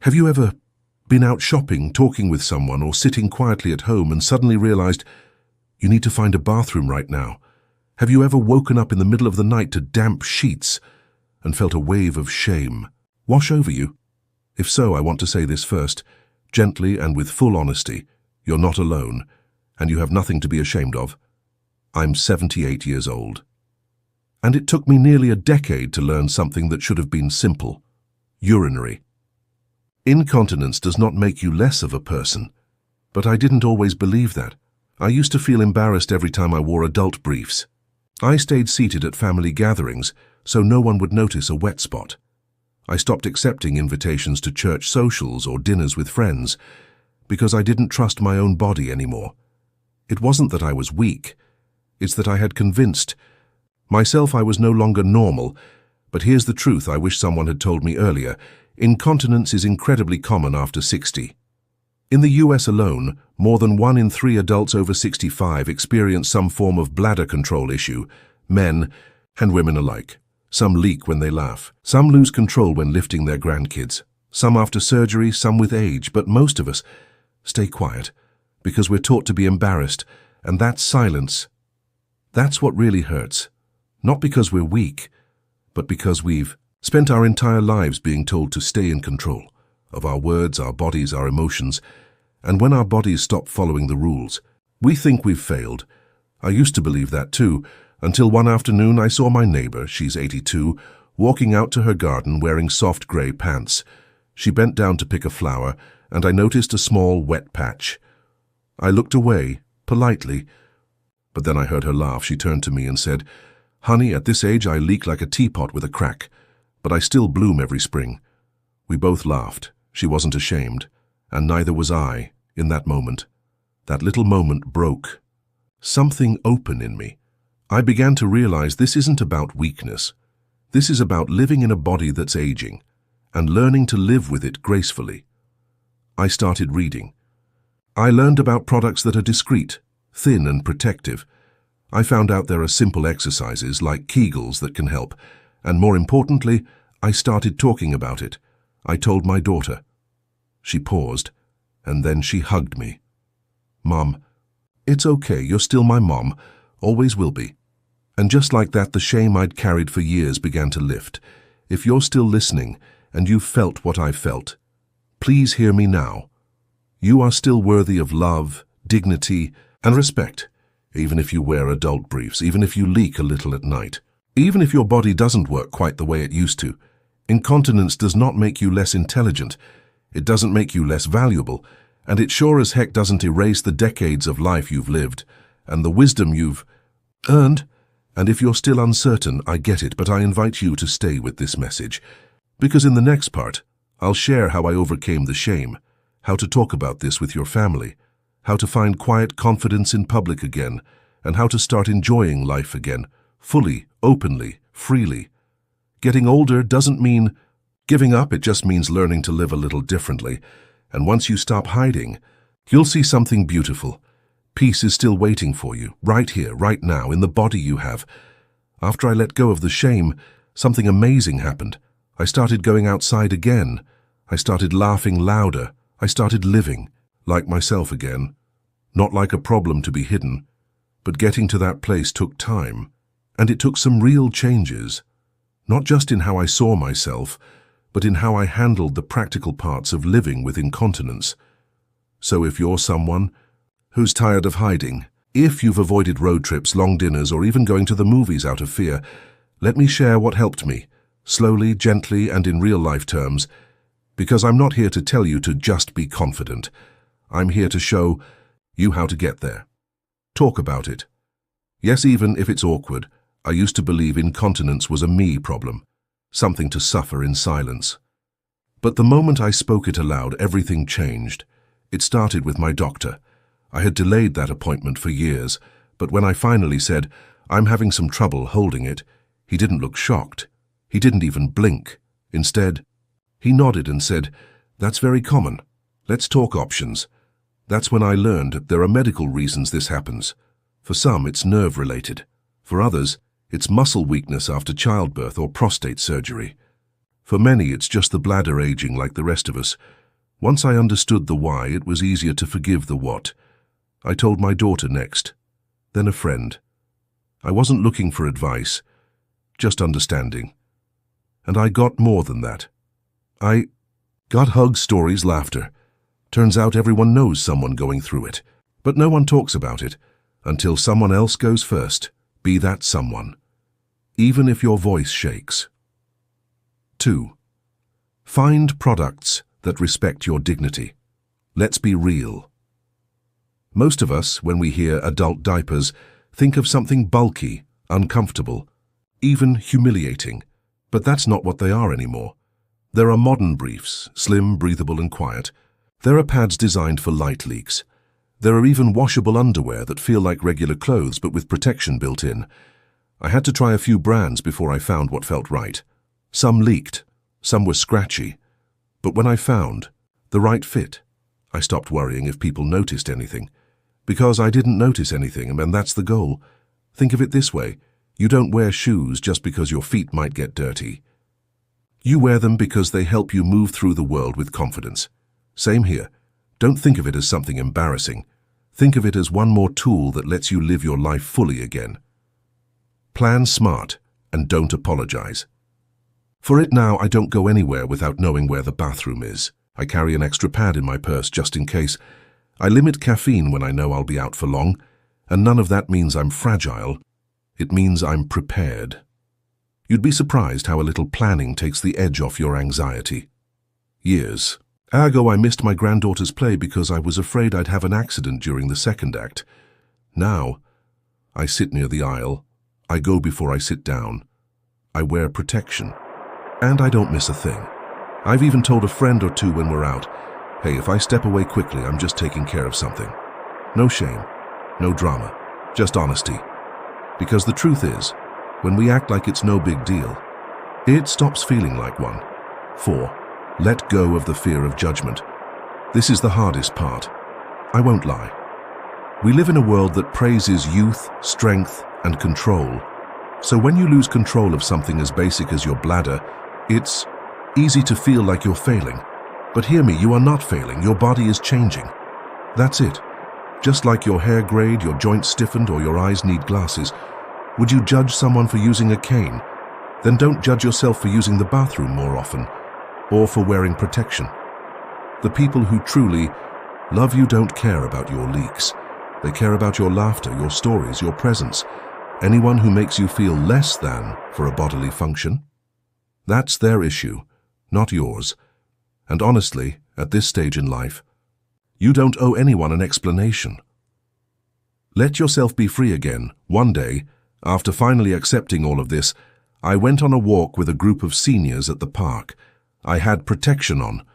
Have you ever been out shopping, talking with someone, or sitting quietly at home and suddenly realized you need to find a bathroom right now? Have you ever woken up in the middle of the night to damp sheets and felt a wave of shame wash over you? If so, I want to say this first, gently and with full honesty. You're not alone, and you have nothing to be ashamed of. I'm 78 years old. And it took me nearly a decade to learn something that should have been simple: urinary. Incontinence does not make you less of a person, but I didn't always believe that. I used to feel embarrassed every time I wore adult briefs. I stayed seated at family gatherings so no one would notice a wet spot. I stopped accepting invitations to church socials or dinners with friends because I didn't trust my own body anymore. It wasn't that I was weak, it's that I had convinced myself I was no longer normal. But here's the truth I wish someone had told me earlier: incontinence is incredibly common after 60. In the US alone, more than 1 in 3 adults over 65 experience some form of bladder control issue, men and women alike. Some leak when they laugh. Some lose control when lifting their grandkids. Some after surgery, some with age, but most of us stay quiet because we're taught to be embarrassed, and that silence, that's what really hurts. Not because we're weak, but because we've spent our entire lives being told to stay in control of our words, our bodies, our emotions, and when our bodies stop following the rules, we think we've failed. I used to believe that too, until one afternoon I saw my neighbor, she's 82, walking out to her garden wearing soft grey pants. She bent down to pick a flower, and I noticed a small wet patch. I looked away, politely, but then I heard her laugh. She turned to me and said, "Honey, at this age I leak like a teapot with a crack, but I still bloom every spring." We both laughed. She wasn't ashamed, and neither was I in that moment. That little moment broke something open in me. I began to realize this isn't about weakness. This is about living in a body that's aging and learning to live with it gracefully. I started reading. I learned about products that are discreet, thin and protective. I found out there are simple exercises like Kegels that can help, and more importantly, I started talking about it. I told my daughter. She paused, and then she hugged me. "Mom, it's okay, you're still my mom, always will be." And just like that, the shame I'd carried for years began to lift. If you're still listening, and you've felt what I've felt, please hear me now. You are still worthy of love, dignity, and respect, even if you wear adult briefs, even if you leak a little at night, even if your body doesn't work quite the way it used to. Incontinence does not make you less intelligent, it doesn't make you less valuable, and it sure as heck doesn't erase the decades of life you've lived and the wisdom you've earned. And if you're still uncertain, I get it, but I invite you to stay with this message, because in the next part, I'll share how I overcame the shame, how to talk about this with your family, how to find quiet confidence in public again, and how to start enjoying life again, fully, openly, freely. Getting older doesn't mean giving up, it just means learning to live a little differently. And once you stop hiding, you'll see something beautiful. Peace is still waiting for you, right here, right now, in the body you have. After I let go of the shame, something amazing happened. I started going outside again. I started laughing louder. I started living like myself again. Not like a problem to be hidden. But getting to that place took time. And it took some real changes. Not just in how I saw myself, but in how I handled the practical parts of living with incontinence. So if you're someone who's tired of hiding, if you've avoided road trips, long dinners, or even going to the movies out of fear, let me share what helped me, slowly, gently, and in real-life terms, because I'm not here to tell you to just be confident. I'm here to show you how to get there. Talk about it. Yes, even if it's awkward, I used to believe incontinence was a me problem, something to suffer in silence. But the moment I spoke it aloud, everything changed. It started with my doctor. I had delayed that appointment for years, but when I finally said, "I'm having some trouble holding it," he didn't look shocked. He didn't even blink. Instead, he nodded and said, "That's very common. Let's talk options." That's when I learned there are medical reasons this happens. For some, it's nerve-related. For others, it's muscle weakness after childbirth or prostate surgery. For many, it's just the bladder aging like the rest of us. Once I understood the why, it was easier to forgive the what. I told my daughter next, then a friend. I wasn't looking for advice, just understanding. And I got more than that. I got hugs, stories, laughter. Turns out everyone knows someone going through it, but no one talks about it until someone else goes first. Be that someone, even if your voice shakes. 2. Find products that respect your dignity. Let's be real. Most of us, when we hear adult diapers, think of something bulky, uncomfortable, even humiliating. But that's not what they are anymore. There are modern briefs, slim, breathable, and quiet. There are pads designed for light leaks. There are even washable underwear that feel like regular clothes but with protection built in. I had to try a few brands before I found what felt right. Some leaked, some were scratchy. But when I found the right fit, I stopped worrying if people noticed anything. Because I didn't notice anything, and that's the goal. Think of it this way. You don't wear shoes just because your feet might get dirty. You wear them because they help you move through the world with confidence. Same here. Don't think of it as something embarrassing. Think of it as one more tool that lets you live your life fully again. Plan smart and don't apologize. For it now, I don't go anywhere without knowing where the bathroom is. I carry an extra pad in my purse just in case. I limit caffeine when I know I'll be out for long, and none of that means I'm fragile. It means I'm prepared. You'd be surprised how a little planning takes the edge off your anxiety. Years ago, I missed my granddaughter's play because I was afraid I'd have an accident during the second act. Now, I sit near the aisle. I go before I sit down. I wear protection. And I don't miss a thing. I've even told a friend or two when we're out, hey, if I step away quickly, I'm just taking care of something. No shame, no drama, just honesty. Because the truth is, when we act like it's no big deal, it stops feeling like one. 4. Let go of the fear of judgment. This is the hardest part. I won't lie. We live in a world that praises youth, strength, and control. So when you lose control of something as basic as your bladder, it's easy to feel like you're failing. But hear me, you are not failing. Your body is changing. That's it. Just like your hair grayed, your joints stiffened, or your eyes need glasses. Would you judge someone for using a cane? Then don't judge yourself for using the bathroom more often, or for wearing protection. The people who truly love you don't care about your leaks. They care about your laughter, your stories, your presence. Anyone who makes you feel less than for a bodily function, that's their issue, not yours. And honestly, at this stage in life, you don't owe anyone an explanation. Let yourself be free again. One day, after finally accepting all of this, I went on a walk with a group of seniors at the park. I had protection on.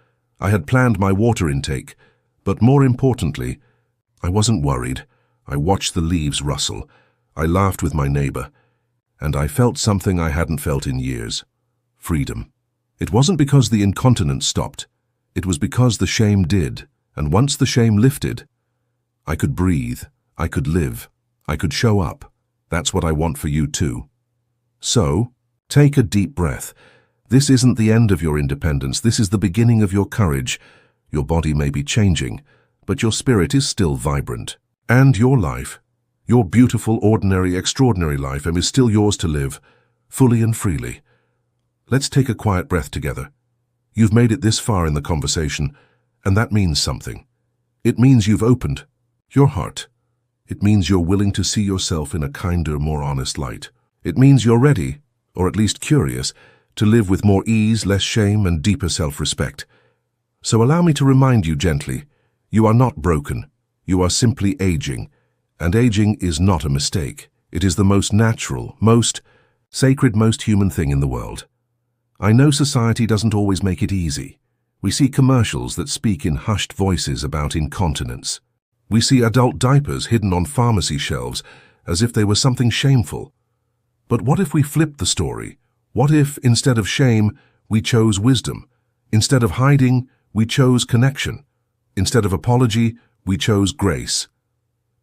I had planned my water intake. But more importantly, I wasn't worried. I watched the leaves rustle. I laughed with my neighbor. And I felt something I hadn't felt in years. Freedom. It wasn't because the incontinence stopped. It was because the shame did. And once the shame lifted, I could breathe. I could live. I could show up. That's what I want for you too. So, take a deep breath. This isn't the end of your independence. This is the beginning of your courage. Your body may be changing, but your spirit is still vibrant. And your life, your beautiful, ordinary, extraordinary life, is still yours to live, fully and freely. Let's take a quiet breath together. You've made it this far in the conversation, and that means something. It means you've opened your heart. It means you're willing to see yourself in a kinder, more honest light. It means you're ready, or at least curious, to live with more ease, less shame, and deeper self-respect. So allow me to remind you gently, you are not broken. You are simply aging, and aging is not a mistake. It is the most natural, most sacred, most human thing in the world. I know society doesn't always make it easy. We see commercials that speak in hushed voices about incontinence. We see adult diapers hidden on pharmacy shelves as if they were something shameful. But what if we flipped the story? What if, instead of shame, we chose wisdom? Instead of hiding, we chose connection. Instead of apology, we chose grace.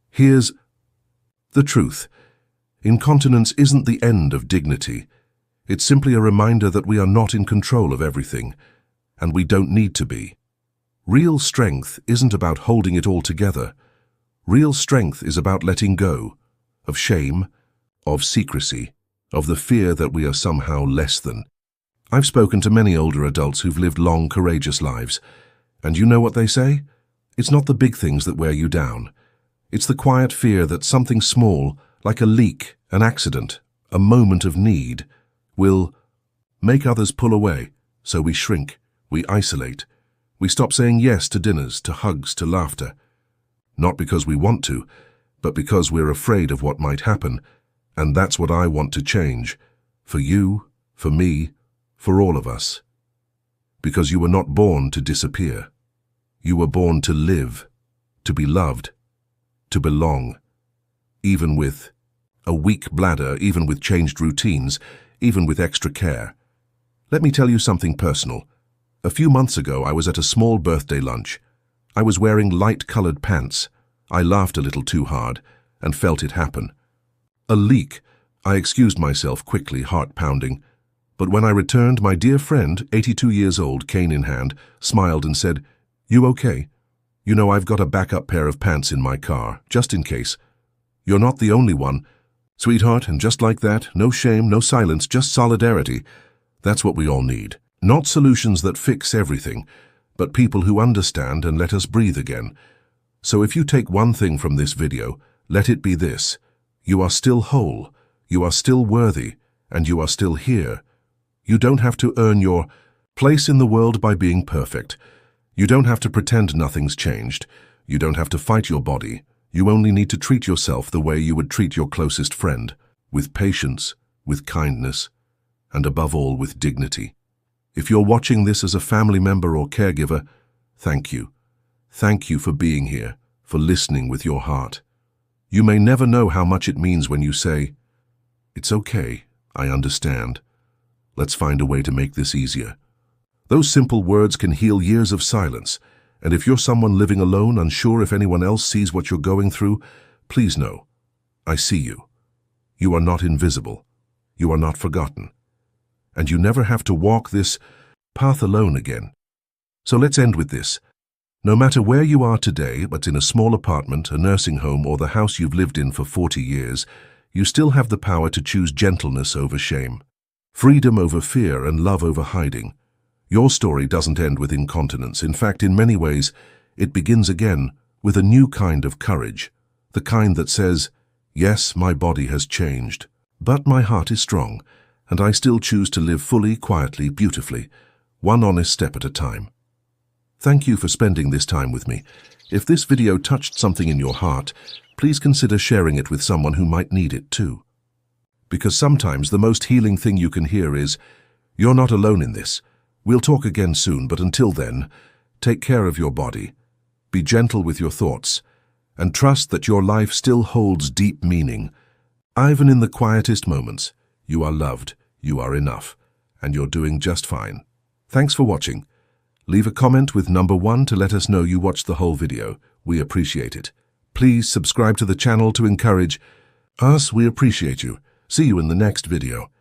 Here's the truth. Incontinence isn't the end of dignity. It's simply a reminder that we are not in control of everything, and we don't need to be. Real strength isn't about holding it all together. Real strength is about letting go of shame, of secrecy, of the fear that we are somehow less than. I've spoken to many older adults who've lived long, courageous lives, and you know what they say? It's not the big things that wear you down. It's the quiet fear that something small, like a leak, an accident, a moment of need, will make others pull away, so we shrink, we isolate. We stop saying yes to dinners, to hugs, to laughter. Not because we want to, but because we're afraid of what might happen, and that's what I want to change. For you, for me, for all of us. Because you were not born to disappear. You were born to live, to be loved, to belong. Even with a weak bladder, even with changed routines, even with extra care. Let me tell you something personal. A few months ago, I was at a small birthday lunch. I was wearing light-colored pants. I laughed a little too hard and felt it happen. A leak. I excused myself quickly, heart pounding. But when I returned, my dear friend, 82 years old, cane in hand, smiled and said, "You okay? You know, I've got a backup pair of pants in my car, just in case. You're not the only one. Sweetheart," and just like that, no shame, no silence, just solidarity. That's what we all need. Not solutions that fix everything, but people who understand and let us breathe again. So if you take one thing from this video, let it be this. You are still whole, you are still worthy, and you are still here. You don't have to earn your place in the world by being perfect. You don't have to pretend nothing's changed. You don't have to fight your body. You only need to treat yourself the way you would treat your closest friend, with patience, with kindness, and above all with dignity. If you're watching this as a family member or caregiver, thank you. Thank you for being here, for listening with your heart. You may never know how much it means when you say, "It's okay, I understand. Let's find a way to make this easier." Those simple words can heal years of silence, and if you're someone living alone, unsure if anyone else sees what you're going through, please know, I see you. You are not invisible. You are not forgotten. And you never have to walk this path alone again. So let's end with this. No matter where you are today, but in a small apartment, a nursing home, or the house you've lived in for 40 years, you still have the power to choose gentleness over shame, freedom over fear, and love over hiding. Your story doesn't end with incontinence. In fact, in many ways, it begins again with a new kind of courage, the kind that says, "Yes, my body has changed, but my heart is strong, and I still choose to live fully, quietly, beautifully, one honest step at a time." Thank you for spending this time with me. If this video touched something in your heart, please consider sharing it with someone who might need it too. Because sometimes the most healing thing you can hear is, "You're not alone in this. We'll talk again soon, but until then, take care of your body, be gentle with your thoughts, and trust that your life still holds deep meaning. Even in the quietest moments, you are loved, you are enough, and you're doing just fine. Thanks for watching. Leave a comment with number 1 to let us know you watched the whole video. We appreciate it. Please subscribe to the channel to encourage us. We appreciate you. See you in the next video.